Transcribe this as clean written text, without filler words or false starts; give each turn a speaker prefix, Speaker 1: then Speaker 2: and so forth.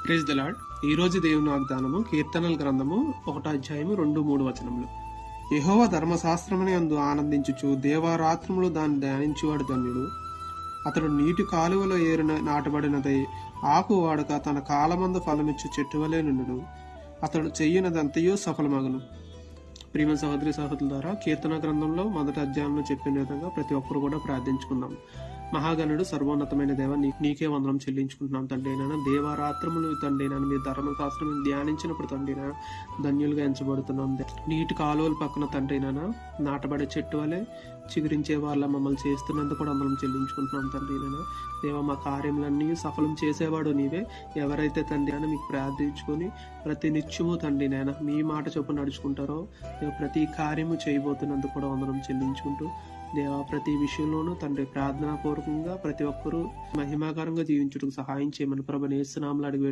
Speaker 1: Praise the lord. ఈ రోజు దేవుని వాగ్దానము కీర్తనల గ్రంథము 1వ అధ్యాయము 2-3 వచనములు. యెహోవా ధర్మశాస్త్రముని యందు ఆనందించుచు దేవారాత్రములు దాన్ని ధ్యానించువాడు ధన్యుడు. అతడు నీటి కాలువలో ఏరిన నాటబడినదై ఆకు వాడక తన కాలమందు ఫలమిచ్చు చెట్టు వలె నుండును. అతడు చెయ్యునదంతయు సఫలమగును. ప్రియమైన సహోదరి సహోదరుల ద్వారా కీర్తన గ్రంథంలో 1వ అధ్యాయంలో చెప్పిన విధంగా ప్రతి ఒక్కరు కూడా ప్రార్థించుకుందాం. మహాగణుడు సర్వోన్నతమైన దేవ, నీకే వందనం చెల్లించుకుంటున్నాం తండ్రి. అయినా దేవారాత్రములు తండ్రి అయినా మీ ధర్మశాస్త్రం ధ్యానించినప్పుడు తండ్రి అయినా ధన్యులుగా ఎంచబడుతున్నాం. నీటి కాలువల పక్కన తండ్రి అయినా నాటబడే చెట్టు వలె చిగురించే వాళ్ళ మమ్మల్ని చేస్తున్నందుకు కూడా వందనం చెల్లించుకుంటున్నాం తండ్రి. అయినా దేవ, మా కార్యములన్నీ సఫలం చేసేవాడు నీవే. ఎవరైతే తండ్రి అయినా మీకు ప్రార్థించుకొని ప్రతి నిత్యము తండ్రి నాయన మీ మాట చొప్పున నడుచుకుంటారో ప్రతి కార్యము చేయబోతున్నందుకు కూడా వందనం చెల్లించుకుంటూ దేవా, ప్రతి విషయంలోనూ తండ్రి ప్రార్థనాపూర్వకంగా ప్రతి ఒక్కరూ మహిమాకరంగా జీవించుటకు సహాయం చేయమని ప్రభుని యేసు నామములో అడిగి